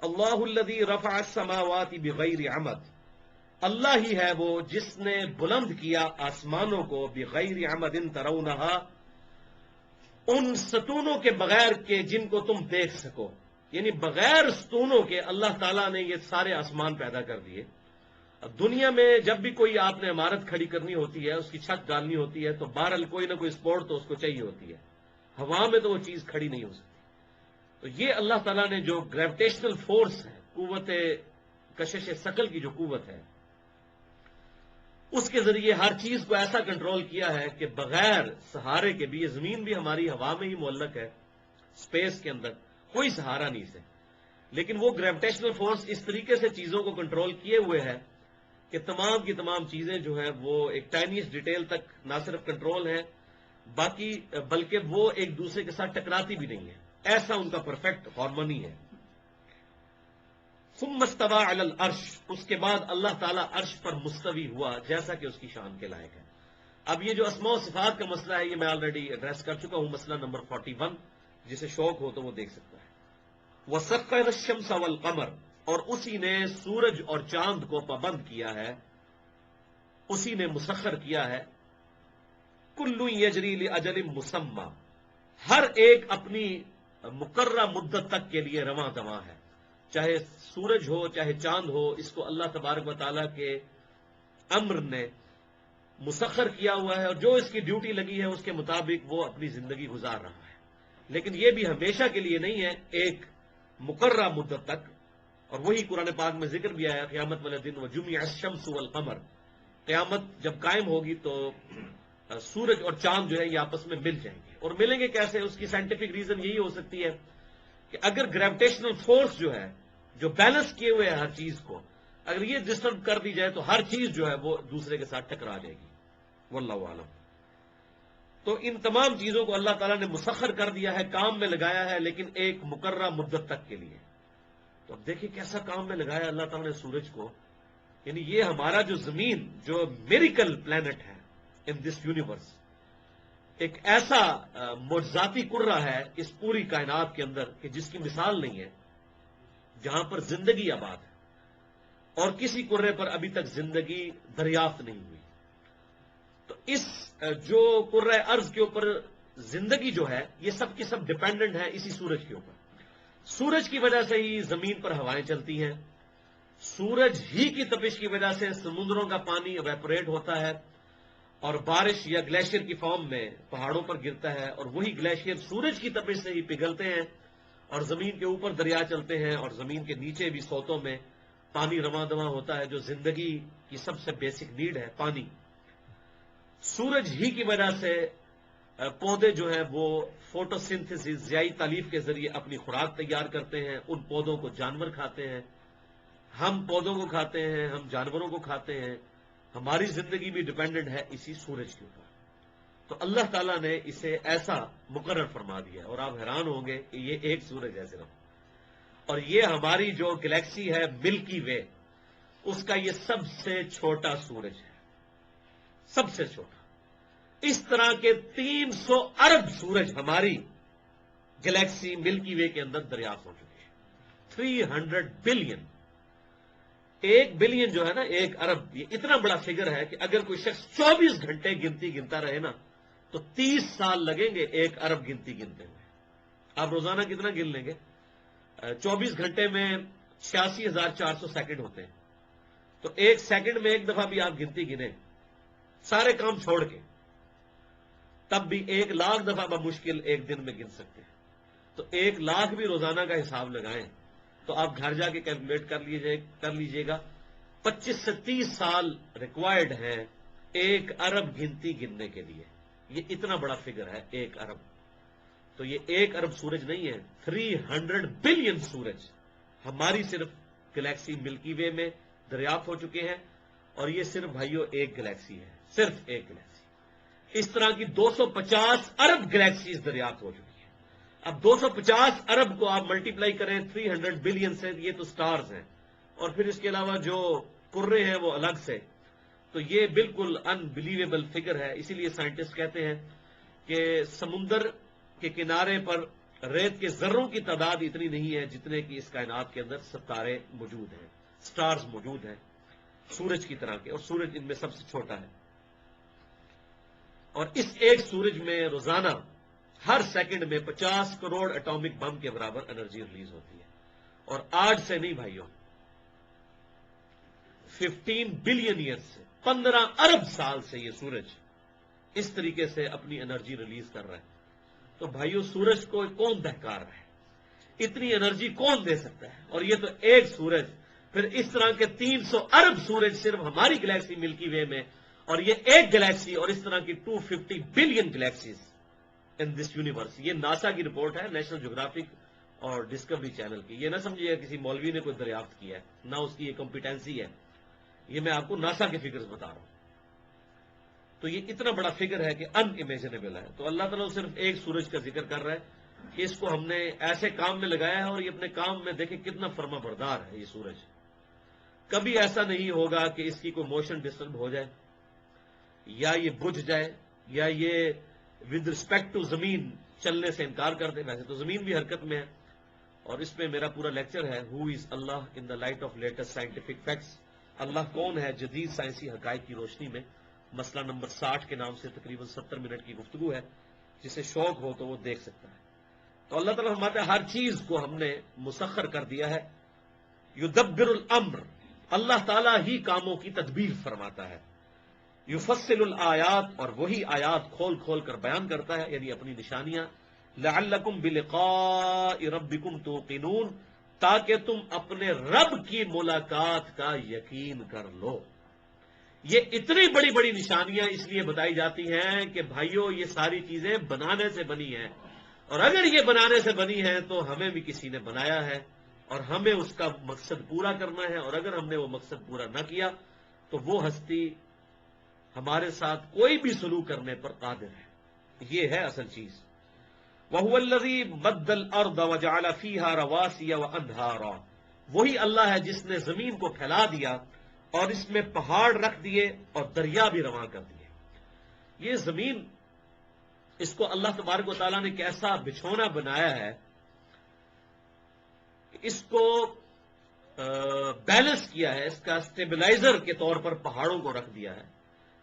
اللہ الذی رفع السماوات بغیر عمد، اللہ ہی ہے وہ جس نے بلند کیا آسمانوں کو بغیر عمد ترونہا، ان ستونوں کے بغیر کہ جن کو تم دیکھ سکو، یعنی بغیر ستونوں کے اللہ تعالیٰ نے یہ سارے آسمان پیدا کر دیے۔ اب دنیا میں جب بھی کوئی آپ نے عمارت کھڑی کرنی ہوتی ہے، اس کی چھت ڈالنی ہوتی ہے، تو بہرحال کوئی نہ کوئی سپورٹ تو اس کو چاہیے ہوتی ہے، ہوا میں تو وہ چیز کھڑی نہیں ہو سکتی۔ تو یہ اللہ تعالیٰ نے جو گریویٹیشنل فورس ہے، قوت کشش ثقل کی جو قوت ہے، اس کے ذریعے ہر چیز کو ایسا کنٹرول کیا ہے کہ بغیر سہارے کے بھی، یہ زمین بھی ہماری ہوا میں ہی معلق ہے، اسپیس کے اندر کوئی سہارا نہیں سے، لیکن وہ گریویٹیشنل فورس اس طریقے سے چیزوں کو کنٹرول کیے ہوئے ہے کہ تمام کی تمام چیزیں جو ہیں وہ ایک ٹائنیسٹ ڈیٹیل تک نہ صرف کنٹرول ہے باقی، بلکہ وہ ایک دوسرے کے ساتھ ٹکراتی بھی نہیں ہے، ایسا ان کا پرفیکٹ ہارمونی ہے۔ ثم استوى علی العرش، اس کے بعد اللہ تعالیٰ عرش پر مستوی ہوا جیسا کہ اس کی شان کے لائق ہے۔ اب یہ جو اسماء و صفات کا مسئلہ ہے، یہ میں آلریڈی ایڈریس کر چکا ہوں، مسئلہ نمبر 41، جسے شوق ہو تو وہ دیکھ سکتا ہے۔ وَسَخَّرَ الشَّمْسَ وَالْقَمَرَ، اور اسی نے سورج اور چاند کو پابند کیا ہے، اسی نے مسخر کیا ہے۔ کُلٌّ یجری لأجل مسمى، ہر ایک اپنی مقررہ مدت تک کے لیے رواں دواں ہے، چاہے سورج ہو چاہے چاند ہو، اس کو اللہ تبارک و تعالیٰ کے امر نے مسخر کیا ہوا ہے، اور جو اس کی ڈیوٹی لگی ہے اس کے مطابق وہ اپنی زندگی گزار رہا ہے، لیکن یہ بھی ہمیشہ کے لیے نہیں ہے، ایک مقررہ مدت تک۔ اور وہی قرآن پاک میں ذکر بھی آیا قیامت والے دن وجمع الشمس والقمر، قیامت جب قائم ہوگی تو سورج اور چاند جو ہے یہ آپس میں مل جائیں گے، اور ملیں گے کیسے؟ اس کی سائنٹیفک ریزن یہی ہو سکتی ہے کہ اگر گریویٹیشنل فورس جو ہے جو بیلنس کیے ہوئے ہے ہر چیز کو، اگر یہ ڈسٹرب کر دی جائے تو ہر چیز جو ہے وہ دوسرے کے ساتھ ٹکرا جائے گی، واللہ عالم۔ تو ان تمام چیزوں کو اللہ تعالیٰ نے مسخر کر دیا ہے، کام میں لگایا ہے، لیکن ایک مقررہ مدت تک کے لیے۔ تو اب دیکھیں کیسا کام میں لگایا اللہ تعالیٰ نے سورج کو، یعنی یہ ہمارا جو زمین جو میریکل پلانٹ ہے ان دس یونیورس، ایک ایسا معجزاتی کرہ ہے اس پوری کائنات کے اندر کہ جس کی مثال نہیں ہے، جہاں پر زندگی آباد ہے، اور کسی کرے پر ابھی تک زندگی دریافت نہیں ہوئی۔ تو اس جو کرہ ارض کے اوپر زندگی جو ہے یہ سب کی سب ڈیپینڈنٹ ہے اسی سورج کے اوپر۔ سورج کی وجہ سے ہی زمین پر ہوائیں چلتی ہیں، سورج ہی کی تپش کی وجہ سے سمندروں کا پانی ایویپوریٹ ہوتا ہے، اور بارش یا گلیشیئر کی فارم میں پہاڑوں پر گرتا ہے، اور وہی گلیشیئر سورج کی تپش سے ہی پگھلتے ہیں، اور زمین کے اوپر دریا چلتے ہیں، اور زمین کے نیچے بھی سوتوں میں پانی رواں دواں ہوتا ہے، جو زندگی کی سب سے بیسک نیڈ ہے، پانی۔ سورج ہی کی وجہ سے پودے جو ہیں وہ فوٹو سنتھسس ضیائی تالیف کے ذریعے اپنی خوراک تیار کرتے ہیں، ان پودوں کو جانور کھاتے ہیں، ہم پودوں کو کھاتے ہیں، ہم جانوروں کو کھاتے ہیں، ہماری زندگی بھی ڈیپینڈنٹ ہے اسی سورج کے اوپر۔ تو اللہ تعالیٰ نے اسے ایسا مقرر فرما دیا، اور آپ حیران ہوں گے کہ یہ ایک سورج ہے صرف، اور یہ ہماری جو گلیکسی ہے ملکی وے، اس کا یہ سب سے چھوٹا سورج ہے، سب سے چھوٹا۔ اس طرح کے 300 ارب سورج ہماری گلیکسی ملکی وے کے اندر دریافت ہو چکے ہیں۔ 300 بلین، 1 بلین جو ہے نا، 1 ارب، یہ اتنا بڑا فگر ہے کہ اگر کوئی شخص 24 گھنٹے گنتی گنتا رہے نا تو 30 سال لگیں گے 1 ارب گنتی گنتے ہوئے۔ آپ روزانہ کتنا گن لیں گے؟ 24 گھنٹے میں 86,400 سیکنڈ ہوتے ہیں، تو 1 سیکنڈ میں 1 دفعہ بھی آپ گنتی گنیں سارے کام چھوڑ کے، تب بھی 1,00,000 دفعہ بمشکل ایک دن میں گن سکتے ہیں۔ تو 1,00,000 بھی روزانہ کا حساب لگائیں تو آپ گھر جا کے کیلکولیٹ کر لیجئے گا، 25 سے 30 سال ریکوائرڈ ہیں 1 ارب گنتی گننے کے لیے۔ یہ اتنا بڑا فگر ہے 1 ارب۔ تو یہ 1 ارب سورج نہیں ہے، 300 بلین سورج ہماری صرف گلیکسی ملکی وے میں دریافت ہو چکے ہیں، اور یہ صرف بھائیو ایک گلیکسی ہے، صرف ایک گلیکسی۔ اس طرح کی 250 ارب گلیکسیز دریافت ہو چکی ہیں۔ اب 250 ارب کو آپ ملٹیپلائی کریں 300 بلین سے، یہ تو سٹارز ہیں، اور پھر اس کے علاوہ جو کرے ہیں وہ الگ سے، تو یہ بالکل انبلیویبل فگر ہے۔ اسی لیے سائنٹسٹ کہتے ہیں کہ سمندر کے کنارے پر ریت کے ذروں کی تعداد اتنی نہیں ہے جتنے کہ اس کائنات کے اندر ستارے موجود ہیں، سٹارز موجود ہیں سورج کی طرح کے، اور سورج ان میں سب سے چھوٹا ہے۔ اور اس ایک سورج میں روزانہ ہر سیکنڈ میں 50 کروڑ اٹامک بم کے برابر انرجی ریلیز ہوتی ہے، اور آج سے نہیں بھائیوں، 15 بلین ایئر سے، 15 ارب سال سے یہ سورج اس طریقے سے اپنی انرجی ریلیز کر رہا ہے۔ تو بھائیوں، سورج کو کون بہکا رہا ہے؟ اتنی انرجی کون دے سکتا ہے؟ اور یہ تو ایک سورج، پھر اس طرح کے 300 ارب سورج صرف ہماری گلیکسی ملکی وے میں، اور یہ ایک گلیکسی، اور اس طرح کی 250 billion galaxies in this universe. یہ ناسا کی رپورٹ ہے، نیشنل جغرافک اور ڈسکوری چینل کی۔ یہ نہ سمجھیے کسی مولوی نے کوئی دریافت کیا ہے، نہ اس کی یہ کمپیٹنسی ہے، یہ میں آپ کو ناسا کے فگرز بتا رہا ہوں۔ تو یہ اتنا بڑا فگر ہے کہ ان امیجنیبل ہے۔ تو اللہ تعالیٰ صرف ایک سورج کا ذکر کر رہا ہے کہ اس کو ہم نے ایسے کام میں لگایا ہے، اور یہ اپنے کام میں دیکھیں کتنا فرما بردار ہے۔ یہ سورج کبھی ایسا نہیں ہوگا کہ اس کی کوئی موشن ڈسٹرب ہو جائے، یا یہ بجھ جائے، یا یہ ود رسپیکٹ ٹو زمین چلنے سے انکار کر دے۔ ویسے تو زمین بھی حرکت میں ہے، اور اس میں میرا پورا لیکچر ہے، who is Allah in the light of latest scientific facts. Allah کون ہے جدید سائنسی حقائق کی روشنی میں، مسئلہ نمبر 60 کے نام سے تقریباً 70 منٹ کی گفتگو ہے، جسے شوق ہو تو وہ دیکھ سکتا ہے۔ تو اللہ تعالیٰ فرماتا ہے ہر چیز کو ہم نے مسخر کر دیا ہے۔ یدبر الامر، اللہ تعالیٰ ہی کاموں کی تدبیر فرماتا ہے۔ یفصل الآیات، اور وہی آیات کھول کھول کر بیان کرتا ہے، یعنی اپنی نشانیاں۔ لعلکم بلقاء ربکم توقنون، تاکہ تم اپنے رب کی ملاقات کا یقین کر لو۔ یہ اتنی بڑی بڑی نشانیاں اس لیے بتائی جاتی ہیں کہ بھائیوں، یہ ساری چیزیں بنانے سے بنی ہیں، اور اگر یہ بنانے سے بنی ہیں تو ہمیں بھی کسی نے بنایا ہے، اور ہمیں اس کا مقصد پورا کرنا ہے، اور اگر ہم نے وہ مقصد پورا نہ کیا تو وہ ہستی ہمارے ساتھ کوئی بھی سلوک کرنے پر قادر ہے۔ یہ ہے اصل چیز۔ وَهُوَ الَّذِي مَدَّ الْأَرْضَ وَجَعَلَ فِيهَا رَوَاسِيَ وَأَنْهَارًا، وہی اللہ ہے جس نے زمین کو پھیلا دیا اور اس میں پہاڑ رکھ دیے اور دریا بھی رواں کر دیے۔ یہ زمین، اس کو اللہ تبارک و تعالیٰ نے کیسا بچھونا بنایا ہے، اس کو بیلنس کیا ہے، اس کا سٹیبلائزر کے طور پر پہاڑوں کو رکھ دیا ہے۔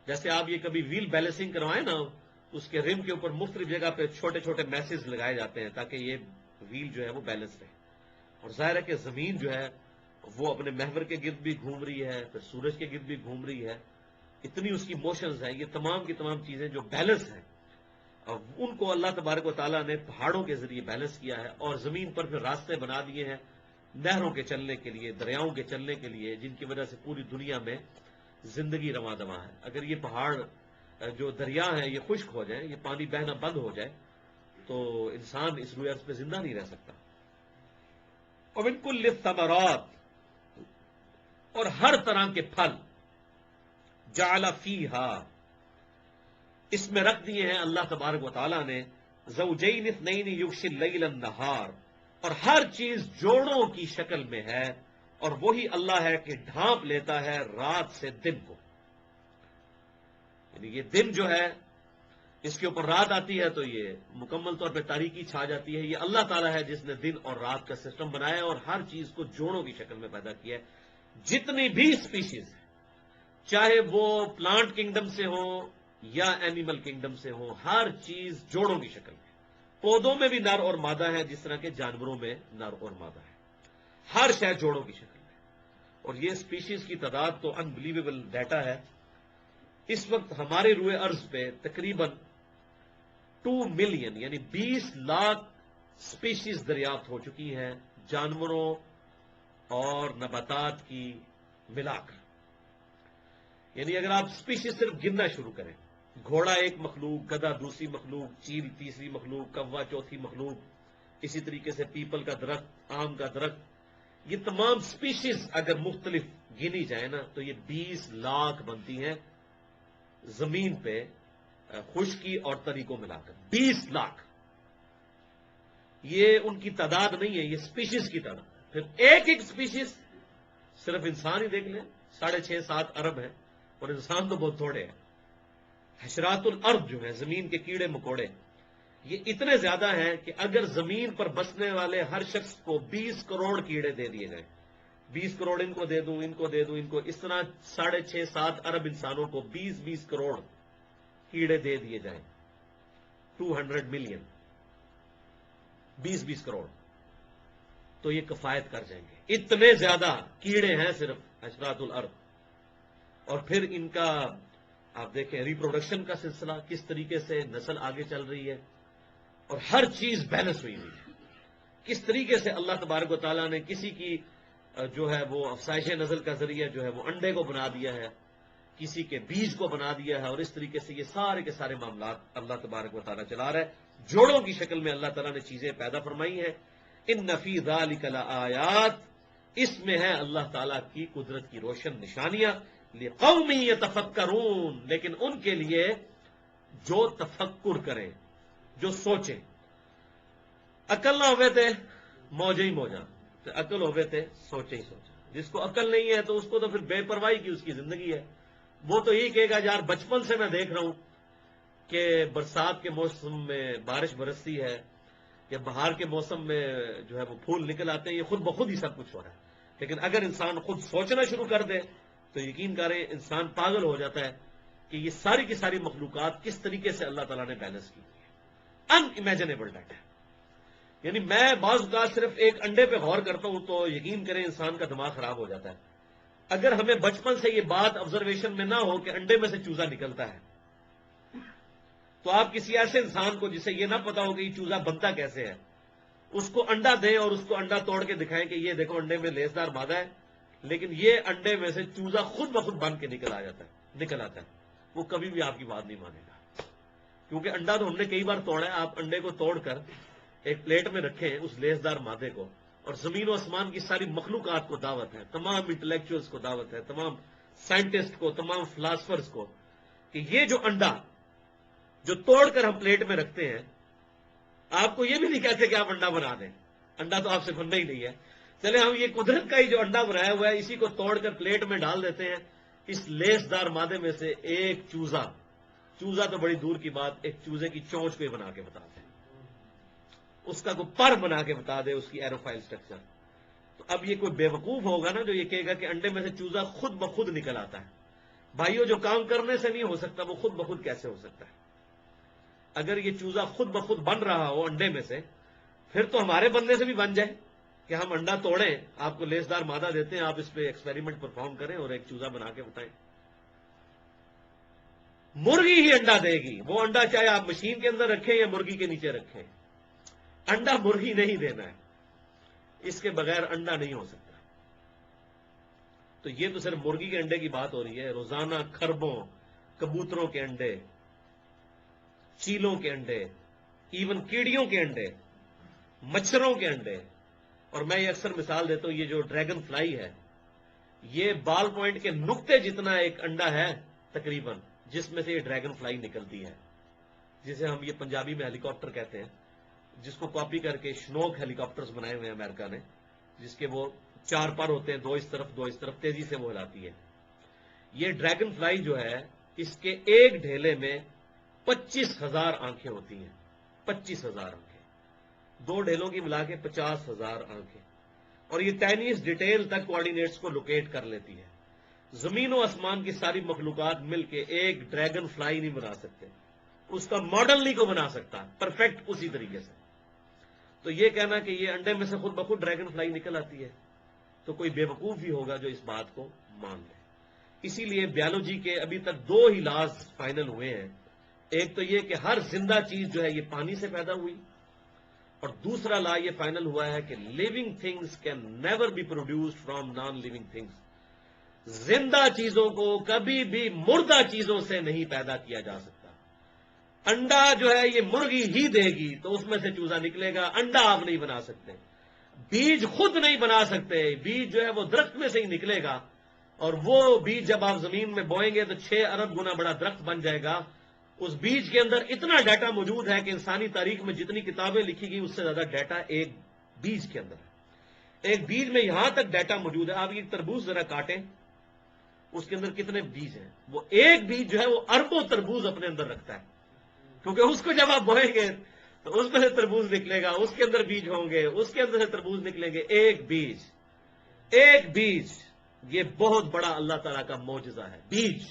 جیسے آپ یہ کبھی ویل بیلنسنگ کروائیں نا، اس کے رم کے اوپر مختلف جگہ پہ چھوٹے چھوٹے میسز لگائے جاتے ہیں تاکہ یہ ویل جو ہے وہ بیلنس رہے۔ اور ظاہر ہے کہ زمین جو ہے وہ اپنے محور کے گرد بھی گھوم رہی ہے، پھر سورج کے گرد بھی گھوم رہی ہے، اتنی اس کی موشنز ہیں۔ یہ تمام کی تمام چیزیں جو بیلنس ہیں، اور ان کو اللہ تبارک و تعالیٰ نے پہاڑوں کے ذریعے بیلنس کیا ہے، اور زمین پر پھر راستے بنا دیے ہیں نہروں کے چلنے کے لیے، دریاؤں کے چلنے کے لیے، جن کی وجہ سے پوری دنیا میں زندگی رواں دواں ہے۔ اگر یہ پہاڑ جو دریا ہیں یہ خشک ہو جائیں، یہ پانی بہنا بند ہو جائے، تو انسان اس روئے ارض پہ زندہ نہیں رہ سکتا۔ وَمِن كُلِّ الثَّمَرَاتِ، اور ہر طرح کے پھل، جَعَلَ فِيهَا، اس میں رکھ دیے ہیں اللہ تبارک و تعالیٰ نے، زَوْجَيْنِ اثْنَيْنِ يُغْشِي اللَّيْلَ النَّهَارَ، اور ہر چیز جوڑوں کی شکل میں ہے، اور وہی اللہ ہے کہ ڈھانپ لیتا ہے رات سے دن کو۔ یعنی یہ دن جو ہے، اس کے اوپر رات آتی ہے تو یہ مکمل طور پہ تاریکی چھا جاتی ہے۔ یہ اللہ تعالیٰ ہے جس نے دن اور رات کا سسٹم بنایا ہے، اور ہر چیز کو جوڑوں کی شکل میں پیدا کیا ہے۔ جتنی بھی اسپیشیز ہیں، چاہے وہ پلانٹ کنگڈم سے ہو یا اینیمل کنگڈم سے ہو، ہر چیز جوڑوں کی شکل میں۔ پودوں میں بھی نر اور مادہ ہے، جس طرح کے جانوروں میں نر اور مادہ ہے، ہر شے جوڑوں کی شکل میں۔ اور یہ اسپیشیز کی تعداد تو انبلیویبل ڈیٹا ہے۔ اس وقت ہمارے روئے ارض پہ تقریباً 2 ملین یعنی 20 لاکھ اسپیشیز دریافت ہو چکی ہیں، جانوروں اور نباتات کی ملا کر۔ یعنی اگر آپ اسپیشیز صرف گننا شروع کریں، گھوڑا ایک مخلوق، گدھا دوسری مخلوق، چیل تیسری مخلوق، کوا چوتھی مخلوق، اسی طریقے سے پیپل کا درخت، آم کا درخت، یہ تمام اسپیشیز اگر مختلف گنی جائے نا تو یہ 20 لاکھ بنتی ہیں زمین پہ، خشکی اور تری کو ملا کر 20 لاکھ۔ یہ ان کی تعداد نہیں ہے، یہ اسپیشیز کی تعداد۔ پھر ایک ایک اسپیشیز، صرف انسان ہی دیکھ لیں 6.5-7 ارب ہے، اور انسان تو بہت تھوڑے ہیں۔ حشرات الارض جو ہے، زمین کے کیڑے مکوڑے، یہ اتنے زیادہ ہیں کہ اگر زمین پر بسنے والے ہر شخص کو 20 کروڑ کیڑے دے دیے جائیں، 20 کروڑ ان کو دے دوں، ان کو دے دوں، ان کو، اس طرح 6.5-7 ارب انسانوں کو 20 کروڑ کیڑے دے دیے جائیں، 200 ملین، 20 کروڑ، تو یہ کفایت کر جائیں گے. اتنے زیادہ کیڑے ہیں صرف حشرات الارض. اور پھر ان کا آپ دیکھیں ریپروڈکشن کا سلسلہ کس طریقے سے نسل آگے چل رہی ہے، اور ہر چیز بیلنس ہوئی ہوئی ہے. کس طریقے سے اللہ تبارک و تعالیٰ نے کسی کی جو ہے وہ افزائش نسل کا ذریعہ جو ہے وہ انڈے کو بنا دیا ہے، کسی کے بیج کو بنا دیا ہے، اور اس طریقے سے یہ سارے کے سارے معاملات اللہ تبارک و تعالیٰ چلا رہا ہے. جوڑوں کی شکل میں اللہ تعالیٰ نے چیزیں پیدا فرمائی ہیں. ان فی ذالک لآیات، اس میں ہے اللہ تعالیٰ کی قدرت کی روشن نشانیاں. لقوم یتفکرون، لیکن ان کے لیے جو تفکر کریں، جو سوچیں. عقل نہ ہوئے تھے موجے ہی موجہ، عقل ہوئے تھے سوچے ہی سوچا. جس کو عقل نہیں ہے تو اس کو تو پھر بے پرواہی کی اس کی زندگی ہے. وہ تو یہی کہے گا یار بچپن سے میں دیکھ رہا ہوں کہ برسات کے موسم میں بارش برستی ہے، یا بہار کے موسم میں جو ہے وہ پھول نکل آتے ہیں، یہ خود بخود ہی سب کچھ ہو رہا ہے. لیکن اگر انسان خود سوچنا شروع کر دے تو یقین کریں انسان پاگل ہو جاتا ہے کہ یہ ساری کی ساری مخلوقات کس طریقے سے اللہ تعالیٰ نے بیلنس کی ہے. ان امیجنیبل ڈیٹا ہے. یعنی میں بعض اوقات صرف ایک انڈے پہ غور کرتا ہوں تو یقین کریں انسان کا دماغ خراب ہو جاتا ہے. اگر ہمیں بچپن سے یہ بات آبزرویشن میں نہ ہو کہ انڈے میں سے چوزا نکلتا ہے، تو آپ کسی ایسے انسان کو جسے یہ نہ پتا ہو کہ یہ چوزا بنتا کیسے ہے، اس کو انڈا دیں اور اس کو انڈا توڑ کے دکھائیں کہ یہ دیکھو انڈے میں لیسدار مادہ ہے، لیکن یہ انڈے میں سے چوزا خود بخود بن کے نکل آتا ہے، وہ کبھی بھی آپ کی بات نہیں مانے گا. کیونکہ انڈا تو ہم نے کئی بار توڑا ہے. آپ انڈے کو توڑ کر ایک پلیٹ میں رکھیں اس لیسدار مادے کو، اور زمین و آسمان کی ساری مخلوقات کو دعوت ہے، تمام انٹلیکچوئلس کو دعوت ہے، تمام سائنٹسٹ کو، تمام فلاسفرز کو، کہ یہ جو انڈا جو توڑ کر ہم پلیٹ میں رکھتے ہیں، آپ کو یہ بھی نہیں کہتے کہ آپ انڈا بنا دیں. انڈا تو آپ سے بننا ہی نہیں ہے. چلے ہم یہ قدرت کا ہی جو انڈا بنایا ہوا ہے اسی کو توڑ کر پلیٹ میں ڈال دیتے ہیں. اس لیسدار مادے میں سے ایک چوزا تو بڑی دور کی بات، ایک چوزے کی چونچ کو بنا کے بتا دے، اس کا کوئی پر بنا کے بتا دے، اس کی ایروفائل سٹرکچر. تو اب یہ کوئی بیوقوف ہوگا نا جو یہ کہے گا کہ انڈے میں سے چوزا خود بخود نکل آتا ہے. بھائیو جو کام کرنے سے نہیں ہو سکتا وہ خود بخود کیسے ہو سکتا ہے؟ اگر یہ چوزا خود بخود بن رہا ہو انڈے میں سے، پھر تو ہمارے بننے سے بھی بن جائے کہ ہم انڈا توڑیں، آپ کو لیسدار مادہ دیتے ہیں، آپ اس پہ ایکسپیریمنٹ پرفارم کریں اور ایک چوزا بنا کے بتائیں. مرغی ہی انڈا دے گی. وہ انڈا چاہے آپ مشین کے اندر رکھیں یا مرغی کے نیچے رکھیں، انڈا مرغی نہیں دینا ہے. اس کے بغیر انڈا نہیں ہو سکتا. تو یہ تو صرف مرغی کے انڈے کی بات ہو رہی ہے. روزانہ کھربوں کبوتروں کے انڈے، چیلوں کے انڈے، ایون کیڑیوں کے انڈے، مچھروں کے انڈے. اور میں یہ اکثر مثال دیتا ہوں، یہ جو ڈریگن فلائی ہے یہ بال پوائنٹ کے نقطے جتنا ایک انڈا ہے تقریباً، جس میں سے یہ ڈریگن فلائی نکلتی ہے، جسے ہم یہ پنجابی میں ہیلی کاپٹر کہتے ہیں، جس کو کاپی کر کے شنوک ہیلی کاپٹرز بنائے ہوئے ہیں امریکہ نے، جس کے وہ 4 پر ہوتے ہیں، 2 اس طرف تیزی سے وہ ہلاتی ہے. یہ ڈریگن فلائی جو ہے اس کے ایک ڈھیلے میں 25,000 آنکھیں ہوتی ہیں. 25,000 آنکھیں، 2 ڈھیلوں کی ملا کے 50,000 آنکھیں. اور یہ ٹائنیز ڈیٹیل تک کوآرڈینیٹس کو لوکیٹ کر لیتی ہے. زمین و آسمان کی ساری مخلوقات مل کے ایک ڈریگن فلائی نہیں بنا سکتے، اس کا ماڈل نہیں کو بنا سکتا پرفیکٹ اسی طریقے سے. تو یہ کہنا کہ یہ انڈے میں سے خود بخود ڈریگن فلائی نکل آتی ہے، تو کوئی بے وقوف بھی ہوگا جو اس بات کو مان لے. اسی لیے بیالوجی کے ابھی تک 2 ہی لاز فائنل ہوئے ہیں. ایک تو یہ کہ ہر زندہ چیز جو ہے یہ پانی سے پیدا ہوئی، اور دوسرا لا یہ فائنل ہوا ہے کہ living things can never be produced from non living things. زندہ چیزوں کو کبھی بھی مردہ چیزوں سے نہیں پیدا کیا جا سکتا. انڈا جو ہے یہ مرغی ہی دے گی تو اس میں سے چوزا نکلے گا. انڈا آپ نہیں بنا سکتے، بیج خود نہیں بنا سکتے. بیج جو ہے وہ درخت میں سے ہی نکلے گا، اور وہ بیج جب آپ زمین میں بوئیں گے تو 6 ارب گنا بڑا درخت بن جائے گا. اس بیج کے اندر اتنا ڈیٹا موجود ہے کہ انسانی تاریخ میں جتنی کتابیں لکھی گئی اس سے زیادہ ڈیٹا ایک بیج کے اندر ہے. ایک بیج میں یہاں تک ڈیٹا موجود ہے. آپ یہ تربوز ذرا کاٹیں، اس کے اندر کتنے بیج ہیں؟ وہ ایک بیج جو ہے وہ اربوں تربوز اپنے اندر رکھتا ہے، کیونکہ اس کو جب آپ بوئیں گے تو اس میں سے تربوز نکلے گا، اس کے اندر بیج ہوں گے، اس کے اندر سے تربوز نکلیں گے. ایک بیج یہ بہت بڑا اللہ تعالیٰ کا معجزہ ہے. بیج،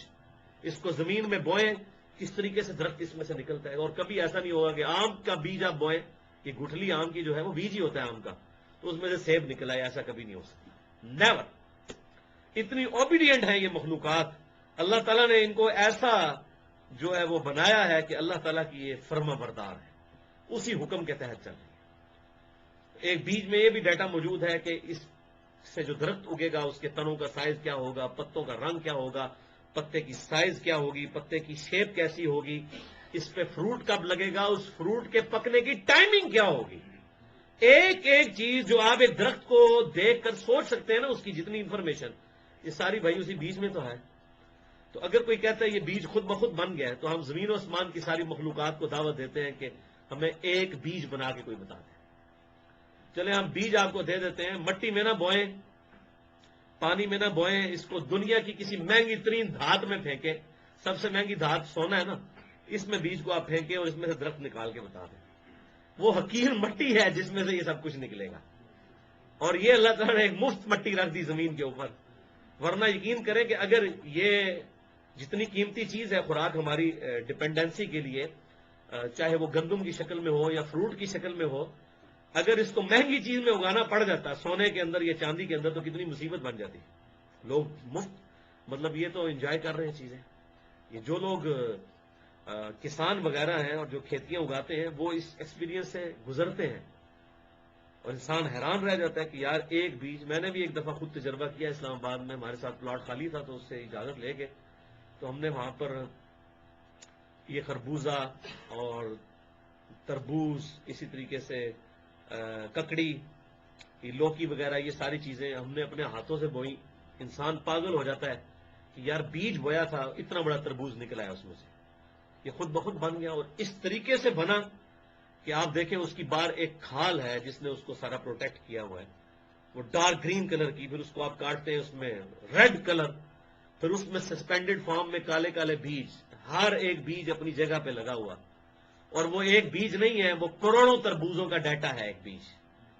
اس کو زمین میں بوئیں، کس طریقے سے درخت اس میں سے نکلتا ہے. اور کبھی ایسا نہیں ہوگا کہ آم کا بیج آپ بوئیں، یہ گٹھلی آم کی جو ہے وہ بیج ہی ہوتا ہے آم کا، تو اس میں سے سیب نکلا ہے، ایسا کبھی نہیں ہو سکتا. نیور. اتنی اوبیڈینٹ ہیں یہ مخلوقات. اللہ تعالیٰ نے ان کو ایسا جو ہے وہ بنایا ہے کہ اللہ تعالیٰ کی یہ فرما بردار ہے، اسی حکم کے تحت چل رہی ہے. ایک بیج میں یہ بھی ڈیٹا موجود ہے کہ اس سے جو درخت اگے گا اس کے تنوں کا سائز کیا ہوگا، پتوں کا رنگ کیا ہوگا، پتے کی سائز کیا ہوگی، پتے کی شیپ کیسی ہوگی، اس پہ فروٹ کب لگے گا، اس فروٹ کے پکنے کی ٹائمنگ کیا ہوگی. ایک ایک چیز جو آپ ایک درخت کو دیکھ کر سوچ سکتے ہیں نا، اس کی جتنی انفارمیشن، یہ ساری بھائی اسی بیج میں تو ہے. تو اگر کوئی کہتا ہے یہ بیج خود بخود بن گیا ہے، تو ہم زمین و آسمان کی ساری مخلوقات کو دعوت دیتے ہیں کہ ہمیں ایک بیج بنا کے کوئی بتا دے. چلے ہم بیج آپ کو دے دیتے ہیں، مٹی میں نہ بوئیں، پانی میں نہ بوئیں، اس کو دنیا کی کسی مہنگی ترین دھات میں پھینکیں. سب سے مہنگی دھات سونا ہے نا، اس میں بیج کو آپ پھینکیں اور اس میں سے درخت نکال کے بتا دیں. وہ حقیر مٹی ہے جس میں سے یہ سب کچھ نکلے گا. اور یہ اللہ تعالیٰ نے ایک مفت مٹی رکھ دی زمین کے اوپر. ورنہ یقین کریں کہ اگر یہ جتنی قیمتی چیز ہے خوراک ہماری ڈپینڈنسی کے لیے، چاہے وہ گندم کی شکل میں ہو یا فروٹ کی شکل میں ہو، اگر اس کو مہنگی چیز میں اگانا پڑ جاتا، سونے کے اندر یا چاندی کے اندر، تو کتنی مصیبت بن جاتی. لوگ مفت، مطلب یہ تو انجوائے کر رہے ہیں چیزیں. یہ جو لوگ کسان وغیرہ ہیں اور جو کھیتیاں اگاتے ہیں وہ اس ایکسپیرینس سے گزرتے ہیں، اور انسان حیران رہ جاتا ہے کہ یار ایک بیج. میں نے بھی ایک دفعہ خود تجربہ کیا اسلام آباد میں، ہمارے ساتھ پلاٹ خالی تھا تو اس سے اجازت لے کے، تو ہم نے وہاں پر یہ خربوزہ اور تربوز، اسی طریقے سے ککڑی، لوکی وغیرہ، یہ ساری چیزیں ہم نے اپنے ہاتھوں سے بوئی. انسان پاگل ہو جاتا ہے کہ یار بیج بویا تھا، اتنا بڑا تربوز نکلا ہے اس میں سے، یہ خود بخود بن گیا. اور اس طریقے سے بنا کہ آپ دیکھیں اس کی بار ایک کھال ہے جس نے اس کو سارا پروٹیکٹ کیا ہوا ہے، وہ ڈارک گرین کلر کی. پھر اس کو آپ کاٹتے ہیں، اس میں ریڈ کلر، پھر اس میں سسپینڈڈ فارم میں کالے کالے بیج، ہر ایک بیج اپنی جگہ پہ لگا ہوا. اور وہ ایک بیج نہیں ہے، وہ کروڑوں تربوزوں کا ڈیٹا ہے ایک بیج.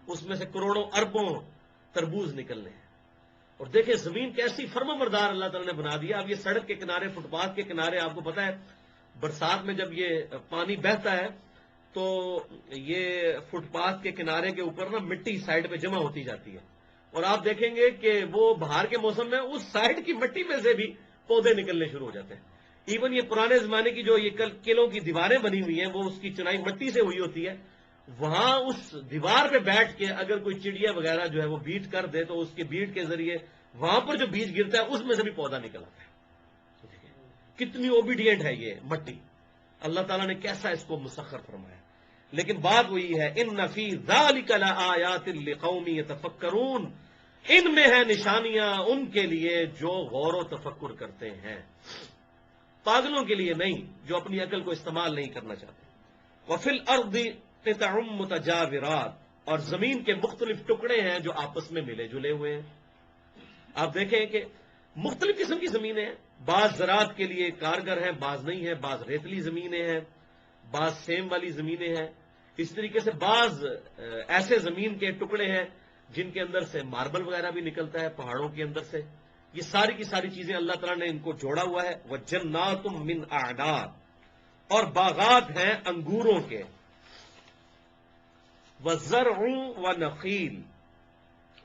اس میں سے کروڑوں اربوں تربوز نکلنے ہیں. اور دیکھیں زمین کیسی فرما بردار اللہ تعالیٰ نے بنا دیا. اب یہ سڑک کے کنارے، فٹ پاتھ کے کنارے، آپ کو پتا ہے برسات میں جب یہ پانی بہتا ہے تو یہ فٹ پاتھ کے کنارے کے اوپر نا مٹی سائڈ پہ جمع ہوتی جاتی ہے. اور آپ دیکھیں گے کہ وہ بہار کے موسم میں اس سائڈ کی مٹی میں سے بھی پودے نکلنے شروع ہو جاتے ہیں. ایون یہ پرانے زمانے کی جو یہ قلعوں کی دیواریں بنی ہوئی ہیں، وہ اس کی چنائی مٹی سے ہوئی ہوتی ہے. وہاں اس دیوار پہ بیٹھ کے اگر کوئی چڑیا وغیرہ جو ہے وہ بیٹ کر دے تو اس کے بیٹ کے ذریعے وہاں پر جو بیج گرتا ہے اس میں سے بھی پودا نکل آتا ہے. کتنی اوبیڈینٹ ہے یہ مٹی. اللہ تعالیٰ نے کیسا اس کو مسخر فرمایا. لیکن بات وہی ہے، ان فی ذالک لآیات لقوم یتفکرون، ان میں ہے نشانیاں ان کے لیے جو غور و تفکر کرتے ہیں، پاگلوں کے لیے نہیں جو اپنی عقل کو استعمال نہیں کرنا چاہتے. وفی الارض قطع متجاورات، اور زمین کے مختلف ٹکڑے ہیں جو آپس میں ملے جلے ہوئے ہیں. آپ دیکھیں کہ مختلف قسم کی زمینیں ہیں، بعض زراعت کے لیے کارگر ہیں، بعض نہیں ہیں، بعض ریتلی زمینیں ہیں، بعض سیم والی زمینیں ہیں. اس طریقے سے بعض ایسے زمین کے ٹکڑے ہیں جن کے اندر سے ماربل وغیرہ بھی نکلتا ہے، پہاڑوں کے اندر سے. یہ ساری کی ساری چیزیں اللہ تعالیٰ نے ان کو جوڑا ہوا ہے. وَجَنَّاتٌ مِّنْ أَعْنَابٍ، اور باغات ہیں انگوروں کے. وَزَرْعٌ وَنَخِيلٌ،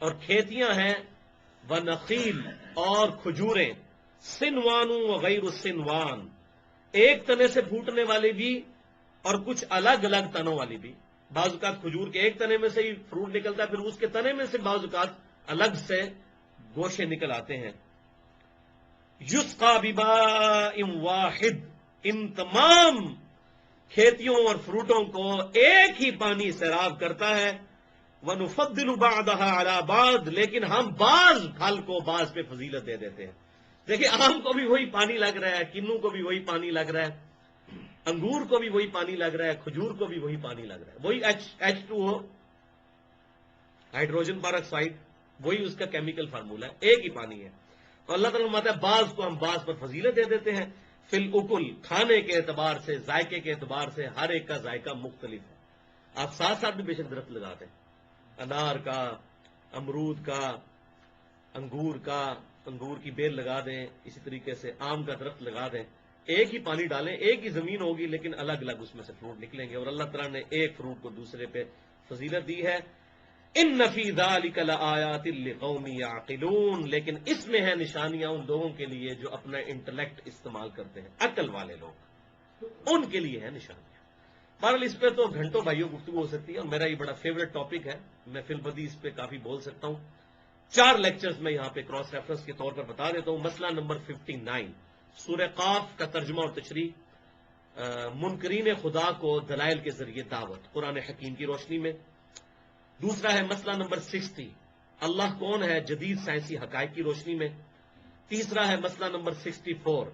اور کھیتیاں ہیں. وَنَخِيلٌ، اور کھجوریں. سِنْوَانٌ وَغَيْرُ سِنْوَان، ایک تنے سے پھوٹنے والی بھی اور کچھ الگ الگ تنوں والی بھی. بعض اوقات کھجور کے ایک تنے میں سے ہی فروٹ نکلتا ہے، پھر اس کے تنے میں سے بعض اوقات الگ سے گوشے نکل آتے ہیں. یسقا بماء واحد، ان تمام کھیتیوں اور فروٹوں کو ایک ہی پانی سیراب کرتا ہے. وَنُفَضِّلُ بَعْضَهَا عَلَى بَعْضٍ، لیکن ہم بعض پھل کو بعض پہ فضیلت دے دیتے ہیں. دیکھیں آم کو بھی وہی پانی لگ رہا ہے، کنو کو بھی وہی پانی لگ رہا ہے، انگور کو بھی وہی پانی لگ رہا ہے، کھجور کو بھی وہی پانی لگ رہا ہے. وہی H2O، ہائیڈروجن پر آکسائڈ، وہی اس کا کیمیکل فارمولا ہے، ایک ہی پانی ہے. تو اللہ تعالیٰ فرماتا ہے بعض کو ہم بعض پر فضیلت دے دیتے ہیں. فی الاکل، کھانے کے اعتبار سے، ذائقے کے اعتبار سے ہر ایک کا ذائقہ مختلف ہے. آپ ساتھ ساتھ بھی بے شک درخت لگا دیں، انار کا، امرود کا، انگور کی بیل لگا دیں، اسی طریقے سے آم کا درخت لگا دیں، ایک ہی پانی ڈالیں، ایک ہی زمین ہوگی لیکن الگ الگ اس میں سے فروٹ نکلیں گے، اور اللہ تعالیٰ نے ایک فروٹ کو دوسرے پہ فضیلت دی ہے۔ ان فی ذلک لآیات لقوم یعقلون، لیکن اس میں ہے نشانیاں ان لوگوں کے لیے جو اپنا انٹلیکٹ استعمال کرتے ہیں، عقل والے لوگ، ان کے لیے ہے نشانیاں۔ بہرحال اس پہ تو گھنٹوں بھائیوں گفتگو ہو سکتی ہے، اور میرا یہ بڑا فیوریٹ ٹاپک ہے، میں فی البدی اس پہ کافی بول سکتا ہوں۔ 4 لیکچرز میں یہاں پہ کراس ریفرنس کے طور پر بتا دیتا ہوں۔ مسئلہ نمبر 59، سورہ قاف کا ترجمہ اور تشریح، منکرین خدا کو دلائل کے ذریعے دعوت قرآن حکیم کی روشنی میں۔ دوسرا ہے مسئلہ نمبر 60، اللہ کون ہے جدید سائنسی حقائق کی روشنی میں۔ تیسرا ہے مسئلہ نمبر 64،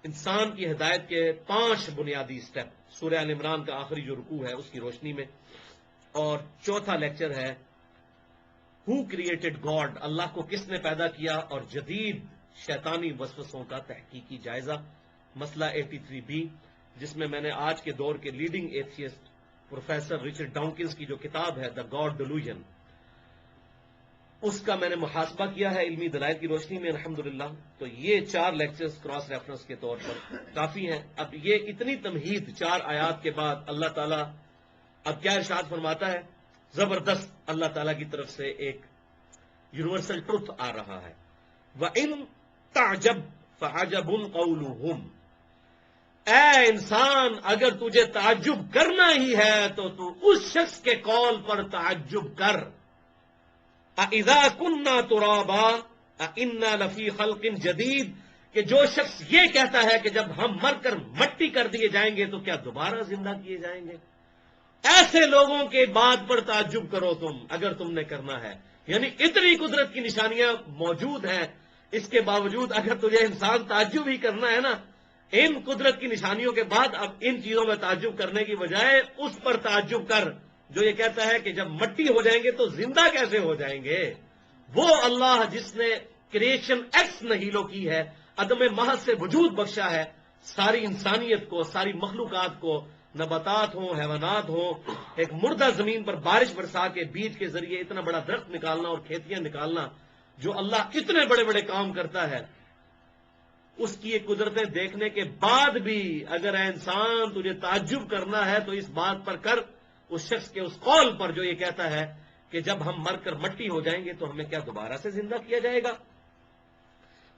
انسان کی ہدایت کے 5 بنیادی سٹیپ، سورہ ال عمران کا آخری جو رکوع ہے اس کی روشنی میں۔ اور چوتھا لیکچر ہے ہو کریٹڈ گاڈ، اللہ کو کس نے پیدا کیا، اور جدید شیطانی وسوسوں کا تحقیقی جائزہ، مسئلہ 83B، جس میں نے آج کے دور کے لیڈنگ ایتھیسٹ پروفیسر رچرڈ ڈاؤکنز کی جو کتاب ہے دا گاڈ ڈیلوژن، اس کا میں نے محاسبہ کیا ہے علمی دلائل کی روشنی میں الحمدللہ۔ تو یہ 4 لیکچرز کراس ریفرنس کے طور پر کافی ہیں۔ اب یہ اتنی تمہید 4 آیات کے بعد اللہ تعالیٰ اب کیا ارشاد فرماتا ہے؟ زبردست اللہ تعالیٰ کی طرف سے ایک یونیورسل ٹروتھ آ رہا ہے، وَإِن تَعْجَبْ فَعَجَبٌ قَوْلُهُمْ، اے انسان اگر تجھے تعجب کرنا ہی ہے تو تو اس شخص کے قول پر تعجب کر، اَإِذَا كُنَّا تُرَابًا أَإِنَّا لَفِي خَلْقٍ جَدِيدٍ، کہ جو شخص یہ کہتا ہے کہ جب ہم مر کر مٹی کر دیے جائیں گے تو کیا دوبارہ زندہ کیے جائیں گے، ایسے لوگوں کے بات پر تعجب کرو تم اگر تم نے کرنا ہے۔ یعنی اتنی قدرت کی نشانیاں موجود ہیں، اس کے باوجود اگر تجھے انسان تعجب ہی کرنا ہے نا، ان قدرت کی نشانیوں کے بعد اب ان چیزوں میں تعجب کرنے کی بجائے اس پر تعجب کر جو یہ کہتا ہے کہ جب مٹی ہو جائیں گے تو زندہ کیسے ہو جائیں گے۔ وہ اللہ جس نے کریشن ایکس نہیلو کی ہے، عدم محض سے وجود بخشا ہے ساری انسانیت کو، ساری مخلوقات کو، نباتات ہوں، حیوانات ہوں، ایک مردہ زمین پر بارش برسا کے بیج کے ذریعے اتنا بڑا درخت نکالنا اور کھیتیاں نکالنا، جو اللہ اتنے بڑے بڑے کام کرتا ہے، اس کی یہ قدرتیں دیکھنے کے بعد بھی اگر اے انسان تجھے تعجب کرنا ہے تو اس بات پر کر، اس شخص کے اس قول پر جو یہ کہتا ہے کہ جب ہم مر کر مٹی ہو جائیں گے تو ہمیں کیا دوبارہ سے زندہ کیا جائے گا۔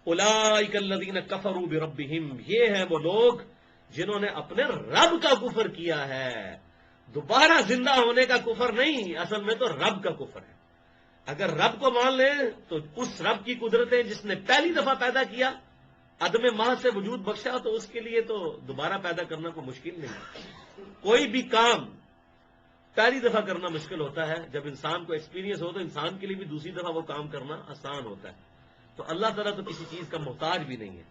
اولئک الذین کفروا بربہم، یہ ہیں وہ لوگ جنہوں نے اپنے رب کا کفر کیا ہے۔ دوبارہ زندہ ہونے کا کفر نہیں، اصل میں تو رب کا کفر ہے۔ اگر رب کو مان لیں تو اس رب کی قدرتیں جس نے پہلی دفعہ پیدا کیا، عدم محض سے وجود بخشا، تو اس کے لیے تو دوبارہ پیدا کرنا کوئی مشکل نہیں۔ کوئی بھی کام پہلی دفعہ کرنا مشکل ہوتا ہے، جب انسان کو ایکسپیرینس ہو تو انسان کے لیے بھی دوسری دفعہ وہ کام کرنا آسان ہوتا ہے۔ تو اللہ تعالیٰ تو کسی چیز کا محتاج بھی نہیں ہے۔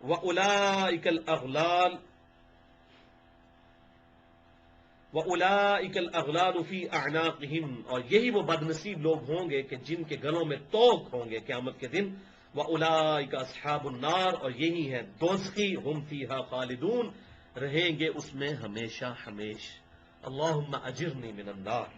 وَأُولَئِكَ الْأَغْلَالُ وَأُولَئِكَ الْأَغْلَالُ فِي أَعْنَاقِهِمْ، اور یہی وہ بد نصیب لوگ ہوں گے کہ جن کے گلوں میں توق ہوں گے قیامت کے دن۔ وَأُولَئِكَ أَصْحَابُ النَّارِ، اور یہی ہے دوزخی، ہم فیہا خالدون، رہیں گے اس میں ہمیشہ ہمیش۔ اللہم اجرنی من النار۔